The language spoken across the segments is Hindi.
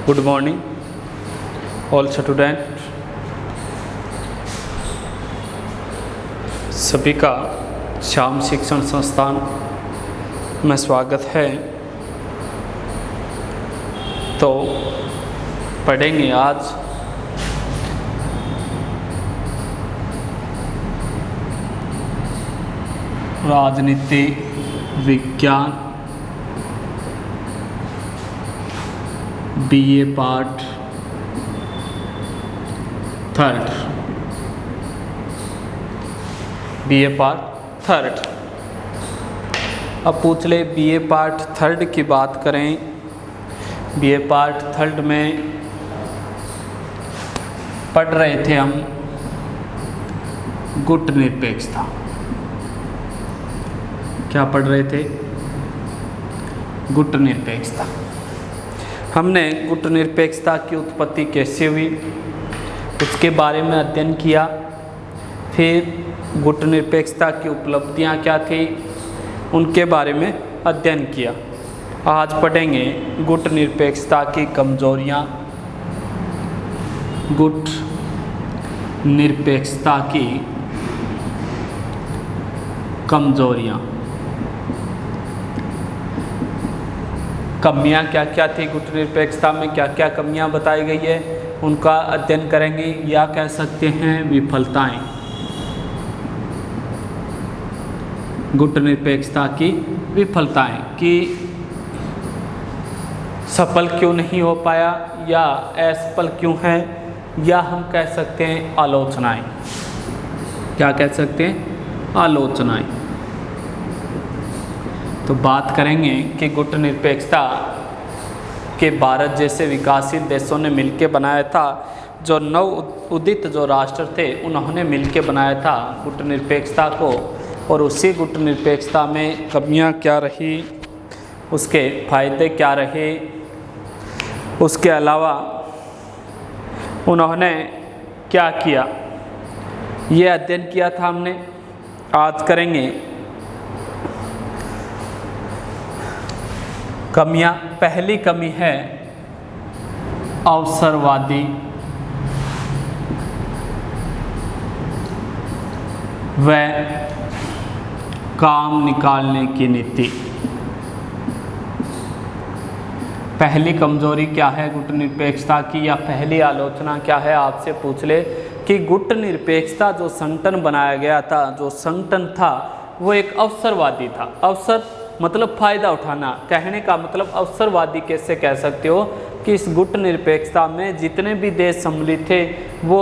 Good morning all student. सभी का श्याम शिक्षण संस्थान में स्वागत है। तो पढ़ेंगे आज राजनीति विज्ञान BA part third. BA part third. अब पूछ ले बीए पार्ट थर्ड की बात करें। बीए पार्ट थर्ड में पढ़ रहे थे हम गुट निरपेक्षता। क्या पढ़ रहे थे? गुट निरपेक्षता। हमने गुट निरपेक्षता की उत्पत्ति कैसे हुई उसके बारे में अध्ययन किया। फिर गुट निरपेक्षता की उपलब्धियां क्या थी उनके बारे में अध्ययन किया। आज पढ़ेंगे गुट निरपेक्षता की कमजोरियां। गुट निरपेक्षता की कमजोरियां, कमियां क्या क्या थी गुट निरपेक्षता में, क्या क्या कमियां बताई गई है उनका अध्ययन करेंगे, या कह सकते हैं विफलताएं। गुट निरपेक्षता की विफलताएं कि सफल क्यों नहीं हो पाया या असफल क्यों है, या हम कह सकते हैं आलोचनाएं। क्या कह सकते हैं? आलोचनाएं। तो बात करेंगे कि गुट निरपेक्षता के भारत जैसे विकासशील देशों ने मिलकर बनाया था। जो नव उदित जो राष्ट्र थे उन्होंने मिलकर बनाया था गुट निरपेक्षता को, और उसी गुट निरपेक्षता में कमियां क्या रही, उसके फायदे क्या रहे, उसके अलावा उन्होंने क्या किया, ये अध्ययन किया था हमने। आज करेंगे कमियां। पहली कमी है अवसरवादी व काम निकालने की नीति। पहली कमजोरी क्या है गुट निरपेक्षता की, या पहली आलोचना क्या है? आपसे पूछ ले कि गुट निरपेक्षता जो संगठन बनाया गया था, जो संगठन था वो एक अवसरवादी था। अवसर मतलब फ़ायदा उठाना। कहने का मतलब अवसरवादी कैसे कह सकते हो कि इस गुट निरपेक्षता में जितने भी देश सम्मिलित थे वो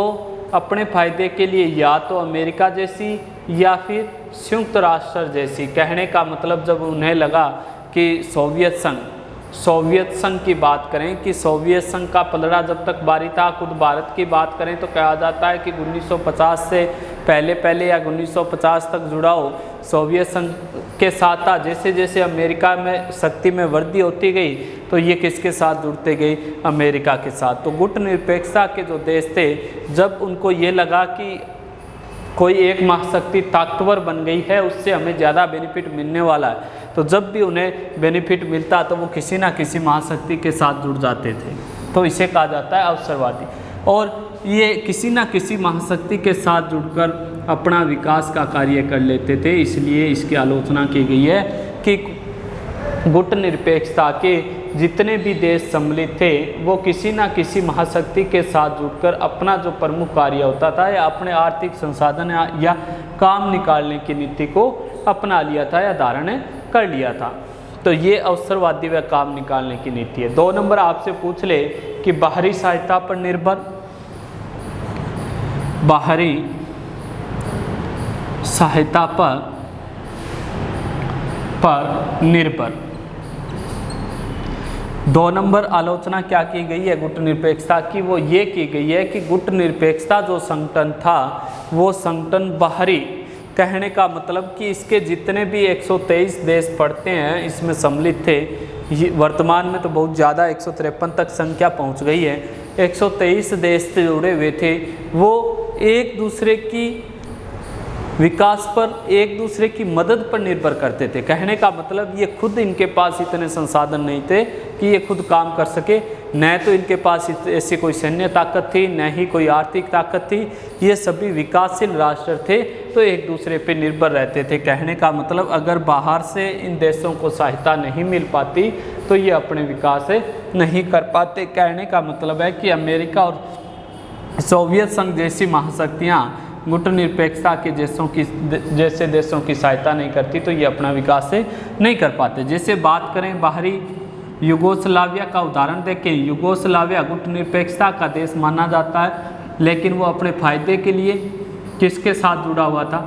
अपने फ़ायदे के लिए या तो अमेरिका जैसी या फिर संयुक्त राष्ट्र जैसी। कहने का मतलब जब उन्हें लगा कि सोवियत संघ की बात करें कि सोवियत संघ का पलड़ा जब तक भारी था, खुद भारत की बात करें तो कहा जाता है कि 1950 से पहले या 1950 तक जुड़ाव सोवियत संघ के साथ था। जैसे जैसे अमेरिका में शक्ति में वृद्धि होती गई तो ये किसके साथ जुड़ते गए? अमेरिका के साथ। तो गुट निरपेक्षता के जो देश थे, जब उनको ये लगा कि कोई एक महाशक्ति ताकतवर बन गई है, उससे हमें ज़्यादा बेनिफिट मिलने वाला है, तो जब भी उन्हें बेनिफिट मिलता तो वो किसी ना किसी महाशक्ति के साथ जुड़ जाते थे। तो इसे कहा जाता है अवसरवादी। और ये किसी ना किसी महाशक्ति के साथ जुड़कर अपना विकास का कार्य कर लेते थे। इसलिए इसकी आलोचना की गई है कि गुट निरपेक्षता के जितने भी देश सम्मिलित थे वो किसी ना किसी महाशक्ति के साथ जुड़कर अपना जो प्रमुख कार्य होता था या अपने आर्थिक संसाधन या काम निकालने की नीति को अपना लिया था या धारण कर लिया था। तो ये अवसरवादी व काम निकालने की नीति है। 2 नंबर आपसे पूछ ले कि बाहरी सहायता पर निर्भर। बाहरी सहायता पर निर्भर। 2 नंबर आलोचना क्या की गई है गुट निरपेक्षता की? वो ये की गई है कि गुट निरपेक्षता जो संगठन था वो संगठन बाहरी, कहने का मतलब कि इसके जितने भी 123 देश पड़ते हैं इसमें सम्मिलित थे। वर्तमान में तो बहुत ज़्यादा 153 तक संख्या पहुंच गई है। 123 देश से जुड़े हुए थे। वो एक दूसरे की विकास पर एक दूसरे की मदद पर निर्भर करते थे। कहने का मतलब ये खुद इनके पास इतने संसाधन नहीं थे कि ये खुद काम कर सके, न तो इनके पास ऐसी कोई सैन्य ताकत थी, न ही कोई आर्थिक ताकत थी। ये सभी विकासशील राष्ट्र थे तो एक दूसरे पे निर्भर रहते थे। कहने का मतलब अगर बाहर से इन देशों को सहायता नहीं मिल पाती तो ये अपने विकास नहीं कर पाते। कहने का मतलब है कि अमेरिका और सोवियत संघ जैसी महाशक्तियाँ गुटनिरपेक्षता के जैसे देशों की सहायता नहीं करती तो ये अपना विकास नहीं कर पाते। जैसे बात करें बाहरी युगोस्लाविया का उदाहरण देखें। युगोस्लाविया गुटनिरपेक्षता का देश माना जाता है, लेकिन वो अपने फायदे के लिए किसके साथ जुड़ा हुआ था?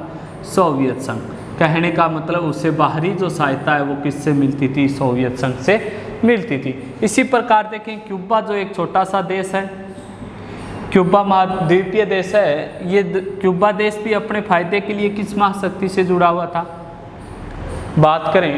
सोवियत संघ। कहने का मतलब उसे बाहरी जो सहायता है वो किससे मिलती थी? सोवियत संघ से मिलती थी। इसी प्रकार देखें क्यूबा जो एक छोटा सा देश है, क्यूबा महाद्वीपीय देश है, ये क्यूबा देश भी अपने फायदे के लिए किस महाशक्ति से जुड़ा हुआ था? बात करें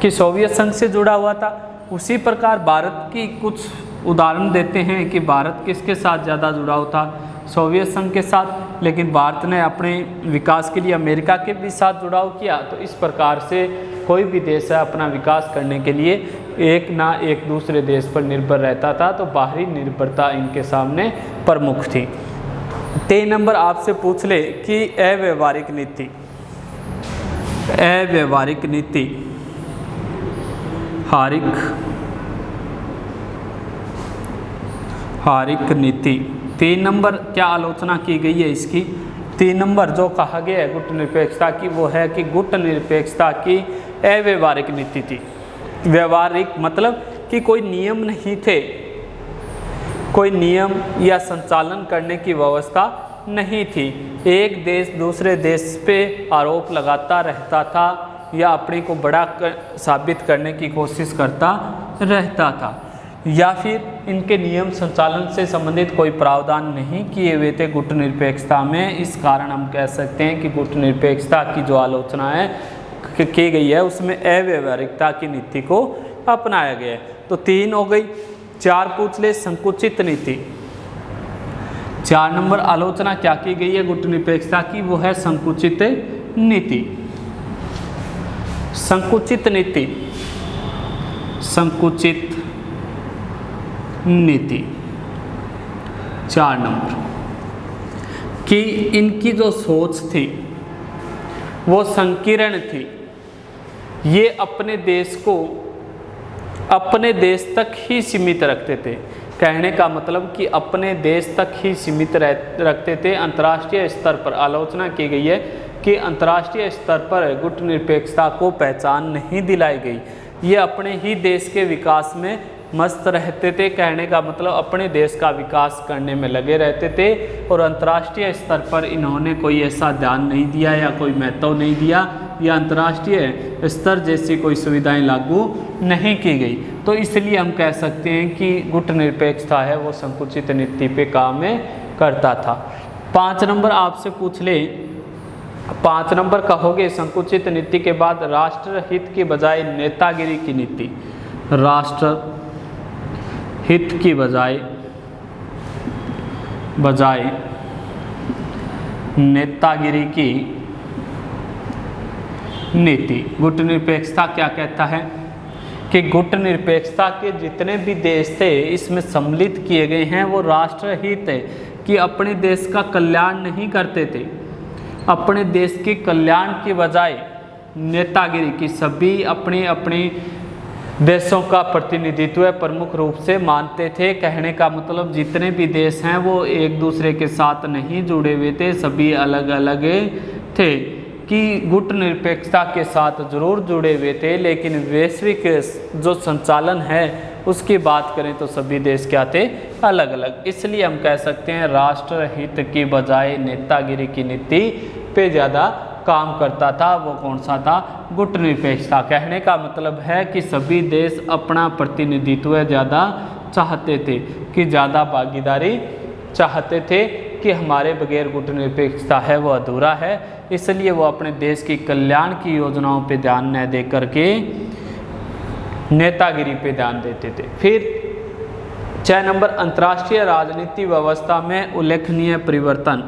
कि सोवियत संघ से जुड़ा हुआ था। उसी प्रकार भारत की कुछ उदाहरण देते हैं कि भारत किसके साथ ज़्यादा जुड़ा हुआ था? सोवियत संघ के साथ, लेकिन भारत ने अपने विकास के लिए अमेरिका के भी साथ जुड़ाव किया। तो इस प्रकार से कोई भी देश है अपना विकास करने के लिए एक ना एक दूसरे देश पर निर्भर रहता था, तो बाहरी निर्भरता इनके सामने प्रमुख थी। 3 नंबर आपसे पूछ ले कि अव्यवहारिक नीति, अव्यवहारिक नीति, हारिक नीति। 3 नंबर क्या आलोचना की गई है इसकी? 3 नंबर जो कहा गया है गुटनिरपेक्षता की वो है कि गुटनिरपेक्षता की अव्यवहारिक नीति थी। व्यवहारिक मतलब कि कोई नियम नहीं थे, कोई नियम या संचालन करने की व्यवस्था नहीं थी। एक देश दूसरे देश पे आरोप लगाता रहता था या अपने को बड़ा साबित करने की कोशिश करता रहता था, या फिर इनके नियम संचालन से संबंधित कोई प्रावधान नहीं किए हुए थे गुटनिरपेक्षता में। इस कारण हम कह सकते हैं कि गुटनिरपेक्षता की जो आलोचना है की गई है उसमें अव्यवहारिकता की नीति को अपनाया गया है। तो 3 हो गई। 4 पूछ ले संकुचित नीति। 4 नंबर आलोचना क्या की गई है गुटनिरपेक्षता की? वो है संकुचित नीति। संकुचित नीति, संकुचित नीति 4 नंबर कि इनकी जो सोच थी वो संकीर्ण थी। ये अपने देश को अपने देश तक ही सीमित रखते थे। कहने का मतलब कि अपने देश तक ही सीमित रखते थे। अंतर्राष्ट्रीय स्तर पर आलोचना की गई है कि अंतर्राष्ट्रीय स्तर पर गुटनिरपेक्षता को पहचान नहीं दिलाई गई। ये अपने ही देश के विकास में मस्त रहते थे। कहने का मतलब अपने देश का विकास करने में लगे रहते थे और अंतर्राष्ट्रीय स्तर पर इन्होंने कोई ऐसा ध्यान नहीं दिया या कोई महत्व नहीं दिया या अंतर्राष्ट्रीय स्तर जैसी कोई सुविधाएं लागू नहीं की गई। तो इसलिए हम कह सकते हैं कि गुटनिरपेक्षता है वो संकुचित नीति पे काम करता था। 5 नंबर आपसे पूछ ले, 5 नंबर कहोगे संकुचित नीति के बाद राष्ट्र हित की बजाय नेतागिरी की नीति। राष्ट्र हित की बजाय नेतागिरी की नीति। गुटनिरपेक्षता क्या कहता है कि गुटनिरपेक्षता के जितने भी देश थे इसमें सम्मिलित किए गए हैं वो राष्ट्र हित है कि अपने देश का कल्याण नहीं करते थे। अपने देश के कल्याण की बजाय नेतागिरी की सभी अपने अपने देशों का प्रतिनिधित्व प्रमुख रूप से मानते थे। कहने का मतलब जितने भी देश हैं वो एक दूसरे के साथ नहीं जुड़े हुए थे, सभी अलग अलग थे। कि गुटनिरपेक्षता के साथ जरूर जुड़े हुए थे, लेकिन वैश्विक जो संचालन है उसकी बात करें तो सभी देश क्या थे? अलग अलग। इसलिए हम कह सकते हैं राष्ट्र हित की बजाय नेतागिरी की नीति पे ज़्यादा काम करता था। वो कौन सा था? गुटनिरपेक्षता। कहने का मतलब है कि सभी देश अपना प्रतिनिधित्व ज़्यादा चाहते थे, कि ज़्यादा भागीदारी चाहते थे, कि हमारे बगैर गुटनिरपेक्षता है वो अधूरा है। इसलिए वो अपने देश की कल्याण की योजनाओं पे ध्यान न दे करके नेतागिरी पे ध्यान देते थे। फिर 6 नंबर अंतर्राष्ट्रीय राजनीति व्यवस्था में उल्लेखनीय परिवर्तन।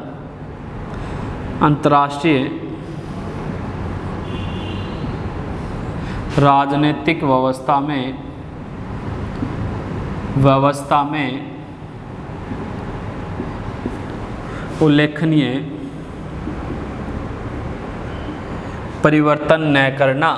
अंतर्राष्ट्रीय राजनीतिक व्यवस्था में उल्लेखनीय परिवर्तन न करना।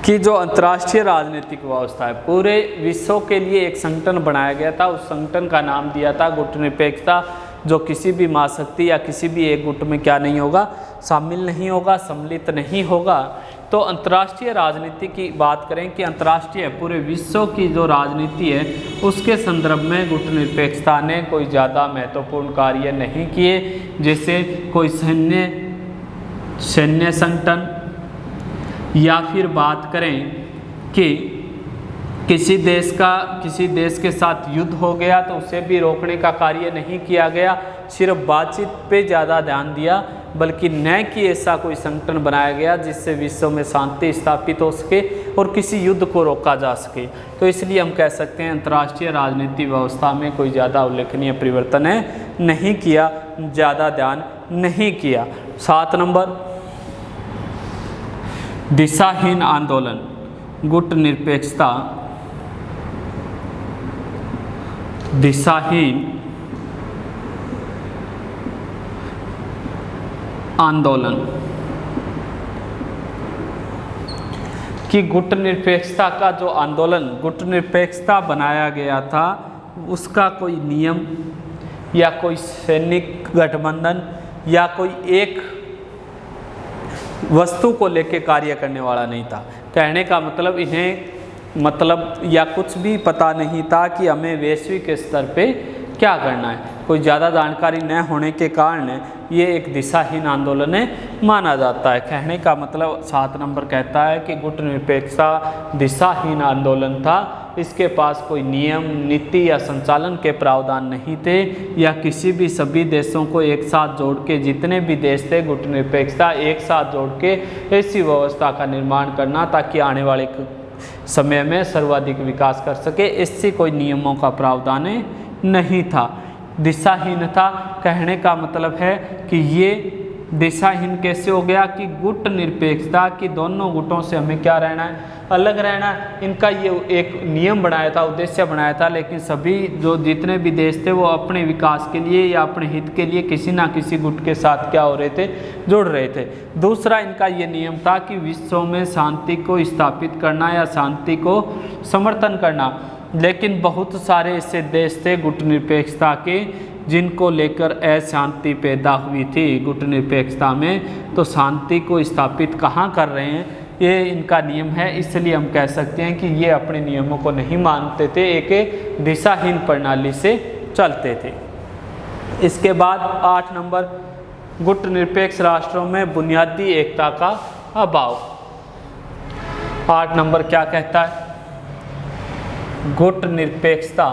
कि जो अंतर्राष्ट्रीय राजनीतिक व्यवस्था है, पूरे विश्व के लिए एक संगठन बनाया गया था, उस संगठन का नाम दिया था गुटनिरपेक्षता, जो किसी भी महाशक्ति या किसी भी एक गुट में क्या नहीं होगा, शामिल नहीं होगा, सम्मिलित नहीं होगा। तो अंतर्राष्ट्रीय राजनीति की बात करें कि अंतर्राष्ट्रीय पूरे विश्व की जो राजनीति है उसके संदर्भ में गुटनिरपेक्षता ने कोई ज़्यादा महत्वपूर्ण कार्य नहीं किए, जैसे कोई सैन्य संगठन, या फिर बात करें कि किसी देश के साथ युद्ध हो गया तो उसे भी रोकने का कार्य नहीं किया गया, सिर्फ बातचीत पे ज़्यादा ध्यान दिया, बल्कि न कि ऐसा कोई संगठन बनाया गया जिससे विश्व में शांति स्थापित हो सके और किसी युद्ध को रोका जा सके। तो इसलिए हम कह सकते हैं अंतर्राष्ट्रीय राजनीति व्यवस्था में कोई ज़्यादा उल्लेखनीय परिवर्तन नहीं किया, ज़्यादा ध्यान नहीं किया। 7 नंबर, दिशाहीन आंदोलन। गुटनिरपेक्षता दिशाहीन आंदोलन। कि गुटनिरपेक्षता का जो आंदोलन गुटनिरपेक्षता बनाया गया था उसका कोई नियम या कोई सैनिक गठबंधन या कोई एक वस्तु को लेकर कार्य करने वाला नहीं था। कहने का मतलब इन्हें या कुछ भी पता नहीं था कि हमें वैश्विक स्तर पे क्या करना है। कोई ज़्यादा जानकारी न होने के कारण ये एक दिशाहीन आंदोलन माना जाता है। कहने का मतलब 7 नंबर कहता है कि गुटनिरपेक्षता दिशाहीन आंदोलन था, इसके पास कोई नियम, नीति या संचालन के प्रावधान नहीं थे, या किसी भी सभी देशों को एक साथ जोड़ के, जितने भी देश थे गुटनिरपेक्षता एक साथ जोड़ के ऐसी व्यवस्था का निर्माण करना ताकि आने वाले समय में सर्वाधिक विकास कर सके, इससे कोई नियमों का प्रावधान नहीं था। दिशाहीन था, कहने का मतलब है कि ये दिशाहीन कैसे हो गया कि गुट निरपेक्षता की दोनों गुटों से हमें क्या रहना है, अलग रहना है। इनका ये एक नियम बनाया था, उद्देश्य बनाया था, लेकिन सभी जितने भी देश थे वो अपने विकास के लिए या अपने हित के लिए किसी ना किसी गुट के साथ क्या हो रहे थे, जुड़ रहे थे। दूसरा इनका ये नियम था कि विश्व में शांति को स्थापित करना या शांति को समर्थन करना। लेकिन बहुत सारे ऐसे देश थे गुटनिरपेक्षता के जिनको लेकर अशांति पैदा हुई थी गुटनिरपेक्षता में, तो शांति को स्थापित कहाँ कर रहे हैं, ये इनका नियम है। इसलिए हम कह सकते हैं कि ये अपने नियमों को नहीं मानते थे, एक दिशाहीन प्रणाली से चलते थे। इसके बाद 8 नंबर, गुटनिरपेक्ष राष्ट्रों में बुनियादी एकता का अभाव। 8 नंबर क्या कहता है, गुटनिरपेक्षता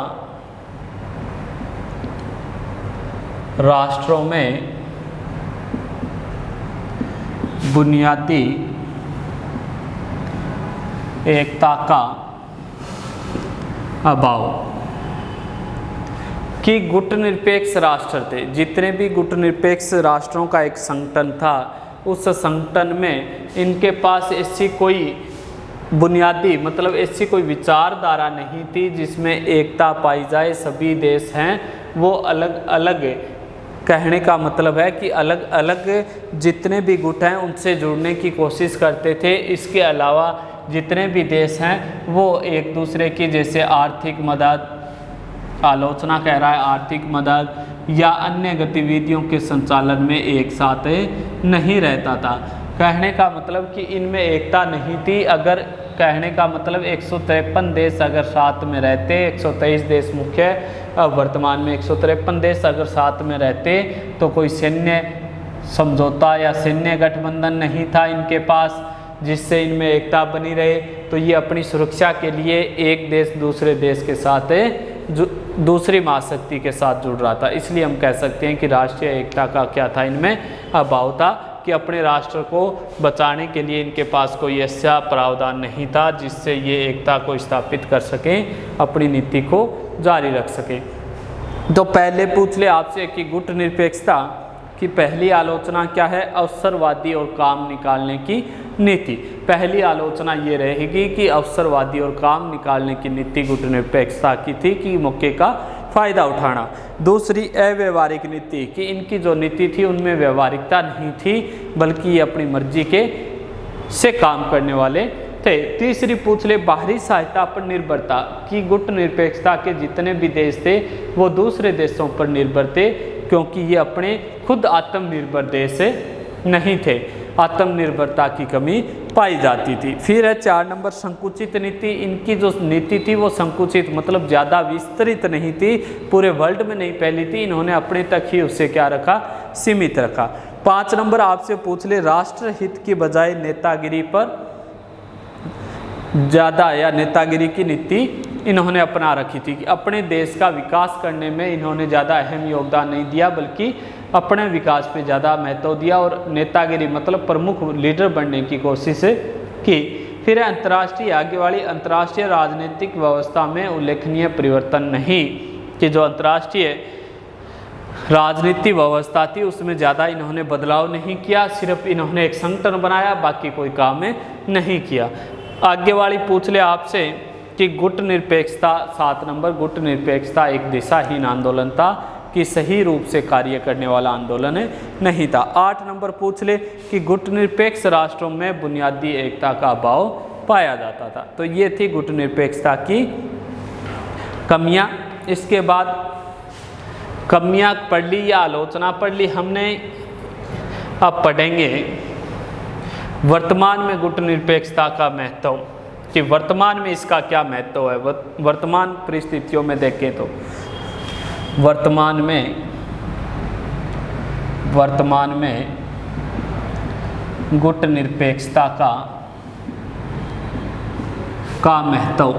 राष्ट्रों में बुनियादी एकता का अभाव। कि गुटनिरपेक्ष राष्ट्र थे, जितने भी गुटनिरपेक्ष राष्ट्रों का एक संगठन था, उस संगठन में इनके पास ऐसी कोई बुनियादी ऐसी कोई विचारधारा नहीं थी जिसमें एकता पाई जाए। सभी देश हैं वो अलग अलग, कहने का मतलब है कि अलग अलग जितने भी गुट हैं उनसे जुड़ने की कोशिश करते थे। इसके अलावा जितने भी देश हैं वो एक दूसरे की जैसे आर्थिक मदद, आलोचना कह रहा है आर्थिक मदद या अन्य गतिविधियों के संचालन में एक साथ नहीं रहता था। कहने का मतलब कि इनमें एकता नहीं थी। अगर कहने का मतलब 153 देश अगर साथ में रहते, 123 देश मुख्य, अब वर्तमान में 153 देश अगर साथ में रहते तो कोई सैन्य समझौता या सैन्य गठबंधन नहीं था इनके पास जिससे इनमें एकता बनी रहे। तो ये अपनी सुरक्षा के लिए एक देश दूसरे देश के साथ दूसरी महाशक्ति के साथ जुड़ रहा था। इसलिए हम कह सकते हैं कि राष्ट्रीय एकता का क्या था, इनमें अभाव था। कि अपने राष्ट्र को बचाने के लिए इनके पास कोई ऐसा प्रावधान नहीं था जिससे ये एकता को स्थापित कर सकें, अपनी नीति को जारी रख सकें। तो पहले पूछ ले आपसे कि गुटनिरपेक्षता की पहली आलोचना क्या है? अवसरवादी और काम निकालने की नीति। पहली आलोचना ये रहेगी कि अवसरवादी और काम निकालने की नीति गुटनिरपेक्षता की थी कि मौके का फायदा उठाना। दूसरी अव्यवहारिक नीति कि इनकी जो नीति थी उनमें व्यवहारिकता नहीं थी बल्कि ये अपनी मर्जी के से काम करने वाले थे। तीसरी पूछ ले बाहरी सहायता पर निर्भरता कि गुटनिरपेक्षता के जितने भी देश थे वो दूसरे देशों पर निर्भर थे क्योंकि ये अपने खुद आत्मनिर्भर देश नहीं थे, आत्मनिर्भरता की कमी पाई जाती थी। फिर है 4 नंबर संकुचित नीति। इनकी जो नीति थी वो संकुचित मतलब ज़्यादा विस्तृत नहीं थी, पूरे वर्ल्ड में नहीं फैली थी, इन्होंने अपने तक ही उससे क्या रखा, सीमित रखा। 5 नंबर आपसे पूछ ले राष्ट्र हित की बजाय नेतागिरी पर ज़्यादा या नेतागिरी की नीति इन्होंने अपना रखी थी कि अपने देश का विकास करने में इन्होंने ज़्यादा अहम योगदान नहीं दिया बल्कि अपने विकास पे ज़्यादा महत्व दिया और नेतागिरी मतलब प्रमुख लीडर बनने की कोशिश की। फिर अंतर्राष्ट्रीय आगे वाली अंतर्राष्ट्रीय राजनीतिक व्यवस्था में उल्लेखनीय परिवर्तन नहीं कि जो अंतर्राष्ट्रीय राजनीतिक व्यवस्था थी उसमें ज़्यादा इन्होंने बदलाव नहीं किया, सिर्फ इन्होंने एक संगठन बनाया, बाकी कोई काम नहीं किया। आगे वाली पूछ ले आपसे कि गुटनिरपेक्षता 7 नंबर गुटनिरपेक्षता एक दिशाहीन आंदोलन था कि सही रूप से कार्य करने वाला आंदोलन नहीं था। 8 नंबर पूछ ले कि गुटनिरपेक्ष राष्ट्रों में बुनियादी एकता का अभाव पाया जाता था। तो ये थी गुटनिरपेक्षता की कमियां। इसके बाद कमियां पढ़ ली या आलोचना पढ़ ली हमने, अब पढ़ेंगे वर्तमान में गुटनिरपेक्षता का महत्व कि वर्तमान में इसका क्या महत्व है। वर्तमान परिस्थितियों में देखें तो वर्तमान में गुटनिरपेक्षता का महत्व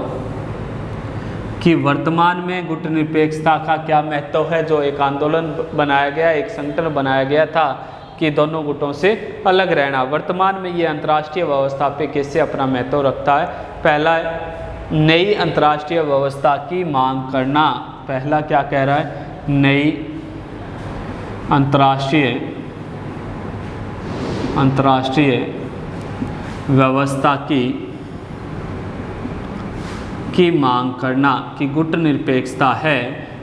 कि वर्तमान में गुटनिरपेक्षता का क्या महत्व है। जो एक आंदोलन बनाया गया, एक संगठन बनाया गया था कि दोनों गुटों से अलग रहना, वर्तमान में ये अंतर्राष्ट्रीय व्यवस्था पे कैसे अपना महत्व रखता है। पहला नई अंतर्राष्ट्रीय व्यवस्था की मांग करना, पहला क्या कह रहा है, नई अंतर्राष्ट्रीय व्यवस्था की मांग करना कि गुटनिरपेक्षता है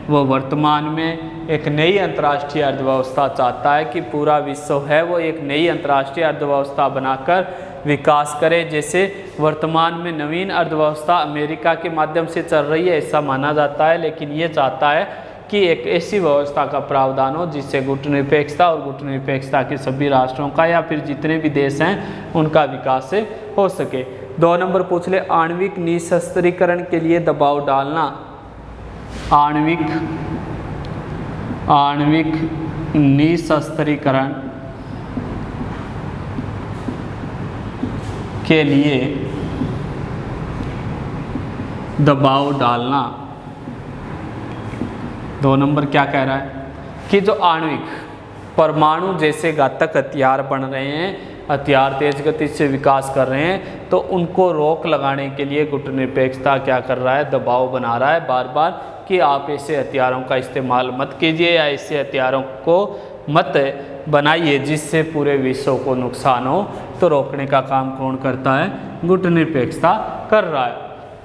वो वर्तमान में एक नई अंतर्राष्ट्रीय अर्थव्यवस्था चाहता है कि पूरा विश्व है वो एक नई अंतर्राष्ट्रीय अर्थव्यवस्था बनाकर विकास करे। जैसे वर्तमान में नवीन अर्थव्यवस्था अमेरिका के माध्यम से चल रही है ऐसा माना जाता है, लेकिन ये चाहता है कि एक ऐसी व्यवस्था का प्रावधान हो जिससे गुटनिरपेक्षता और गुटनिरपेक्षता के सभी राष्ट्रों का या फिर जितने भी देश हैं उनका विकास हो सके। 2 नंबर पूछ ले आणविक निशस्त्रीकरण के लिए दबाव डालना। आणविक निशस्त्रीकरण के लिए दबाव डालना। 2 नंबर क्या कह रहा है कि जो आणविक परमाणु जैसे घातक हथियार बन रहे हैं, हथियार तेज गति से विकास कर रहे हैं, तो उनको रोक लगाने के लिए गुटनिरपेक्षता क्या कर रहा है, दबाव बना रहा है बार बार कि आप ऐसे हथियारों का इस्तेमाल मत कीजिए या ऐसे हथियारों को मत बनाइए जिससे पूरे विश्व को नुकसान हो। तो रोकने का काम कौन करता है, गुटनिरपेक्षता कर रहा है।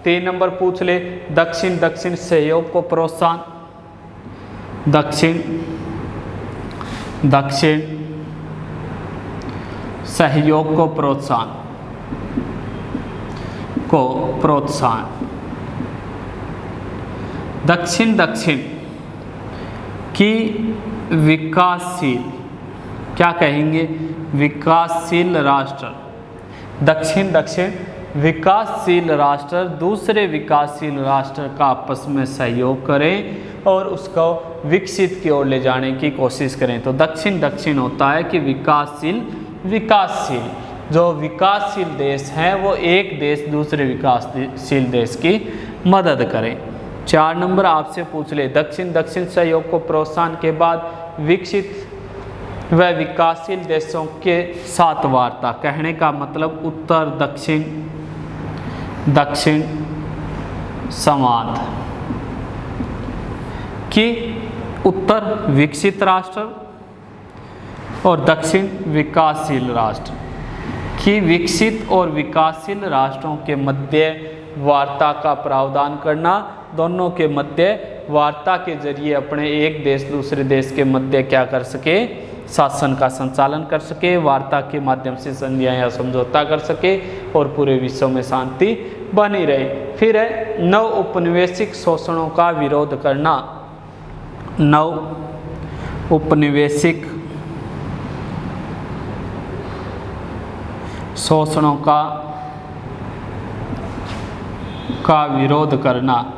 3 नंबर पूछ ले दक्षिण सहयोग को प्रोत्साहन। दक्षिण सहयोग को प्रोत्साहन। दक्षिण की विकासशील, क्या कहेंगे, विकासशील राष्ट्र। दक्षिण विकासशील राष्ट्र दूसरे विकासशील राष्ट्र का आपस में सहयोग करें और उसको विकसित की ओर ले जाने की कोशिश करें। तो दक्षिण होता है कि विकासशील जो विकासशील देश हैं वो एक देश दूसरे विकासशील देश की मदद करें। 4 नंबर आपसे पूछ ले दक्षिण सहयोग को प्रोत्साहन के बाद विकसित वह विकासशील देशों के साथ वार्ता। कहने का मतलब उत्तर दक्षिण दक्षिण संवाद कि उत्तर विकसित राष्ट्र और दक्षिण विकासशील राष्ट्र कि विकसित और विकासशील राष्ट्रों के मध्य वार्ता का प्रावधान करना, दोनों के मध्य वार्ता के जरिए अपने एक देश दूसरे देश के मध्य क्या कर सके, शासन का संचालन कर सके, वार्ता के माध्यम से संधियां या समझौता कर सके और पूरे विश्व में शांति बनी रहे। फिर है नव उपनिवेशिक शोषणों का विरोध करना। नव उपनिवेशिक शोषणों का विरोध करना।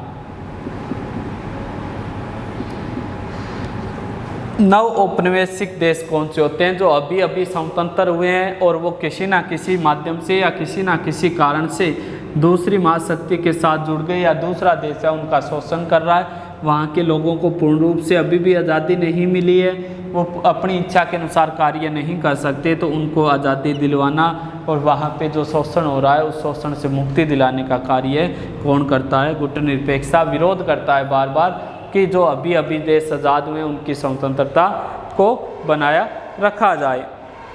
नव औपनिवेशिक देश कौन से होते हैं? जो अभी अभी स्वतंत्र हुए हैं और वो किसी ना किसी माध्यम से या किसी ना किसी कारण से दूसरी महाशक्ति के साथ जुड़ गए या दूसरा देश है उनका शोषण कर रहा है। वहाँ के लोगों को पूर्ण रूप से अभी भी आज़ादी नहीं मिली है, वो अपनी इच्छा के अनुसार कार्य नहीं कर सकते, तो उनको आज़ादी दिलवाना और वहाँ पे जो शोषण हो रहा है उस शोषण से मुक्ति दिलाने का कार्य कौन करता है? गुटनिरपेक्षता विरोध करता है बार बार कि जो अभी अभी देश आज़ाद हुए उनकी स्वतंत्रता को बनाया रखा जाए।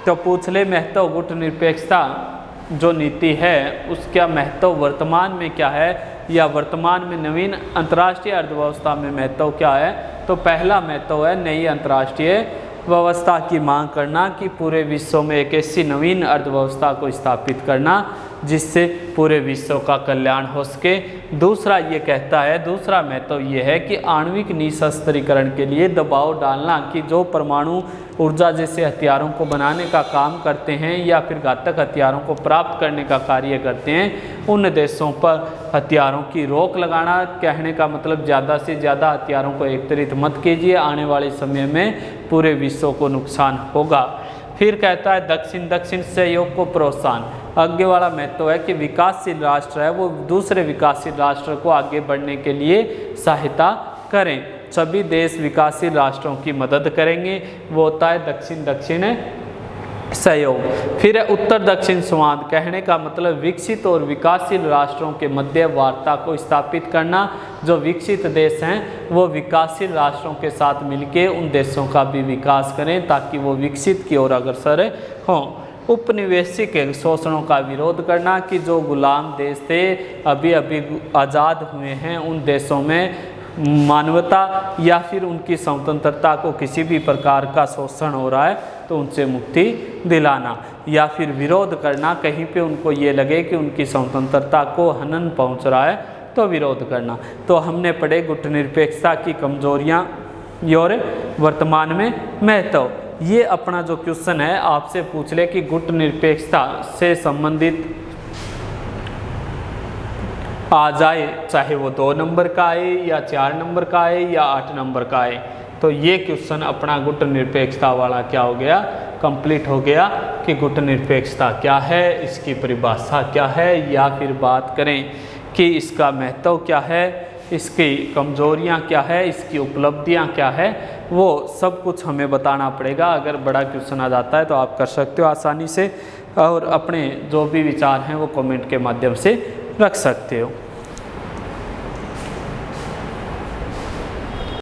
तो पूछ ले महत्व गुटनिरपेक्षता जो नीति है उसका महत्व वर्तमान में क्या है या वर्तमान में नवीन अंतर्राष्ट्रीय अर्थव्यवस्था में महत्व क्या है? तो पहला महत्व है नई अंतर्राष्ट्रीय व्यवस्था की मांग करना कि पूरे विश्व में एक ऐसी नवीन अर्थव्यवस्था को स्थापित करना जिससे पूरे विश्व का कल्याण हो सके। दूसरा ये कहता है, दूसरा महत्व ये है कि आणविक निशस्त्रीकरण के लिए दबाव डालना कि जो परमाणु ऊर्जा जैसे हथियारों को बनाने का काम करते हैं या फिर घातक हथियारों को प्राप्त करने का कार्य करते हैं उन देशों पर हथियारों की रोक लगाना। कहने का मतलब ज़्यादा से ज़्यादा हथियारों को एकत्रित मत कीजिए, आने वाले समय में पूरे विश्व को नुकसान होगा। फिर कहता है दक्षिण दक्षिण सहयोग को प्रोत्साहन। आगे वाला महत्व है कि विकासशील राष्ट्र है वो दूसरे विकासशील राष्ट्र को आगे बढ़ने के लिए सहायता करें। सभी देश विकासशील राष्ट्रों की मदद करेंगे, वो होता है दक्षिण दक्षिण सहयोग। फिर है उत्तर दक्षिण संवाद। कहने का मतलब विकसित और विकासशील राष्ट्रों के मध्य वार्ता को स्थापित करना। जो विकसित देश हैं वो विकासशील राष्ट्रों के साथ मिलकर उन देशों का भी विकास करें ताकि वो विकसित की ओर अग्रसर हों। उपनिवेशिक शोषणों का विरोध करना कि जो गुलाम देश थे अभी अभी आज़ाद हुए हैं उन देशों में मानवता या फिर उनकी स्वतंत्रता को किसी भी प्रकार का शोषण हो रहा है तो उनसे मुक्ति दिलाना या फिर विरोध करना, कहीं पे उनको ये लगे कि उनकी स्वतंत्रता को हनन पहुंच रहा है तो विरोध करना। तो हमने पढ़े गुटनिरपेक्षता की कमजोरियां और वर्तमान में महत्व। ये अपना जो क्वेश्चन है आपसे पूछ ले कि गुटनिरपेक्षता से संबंधित आ जाए, चाहे वो 2 नंबर का आए या 4 नंबर का आए या 8 नंबर का आए, तो ये क्वेश्चन अपना गुटनिरपेक्षता वाला क्या हो गया, कंप्लीट हो गया कि गुटनिरपेक्षता क्या है, इसकी परिभाषा क्या है, या फिर बात करें कि इसका महत्व क्या है, इसकी कमजोरियां क्या है, इसकी उपलब्धियां क्या है, वो सब कुछ हमें बताना पड़ेगा। अगर बड़ा क्वेश्चन आ जाता है तो आप कर सकते हो आसानी से और अपने जो भी विचार हैं वो कमेंट के माध्यम से रख सकते हो।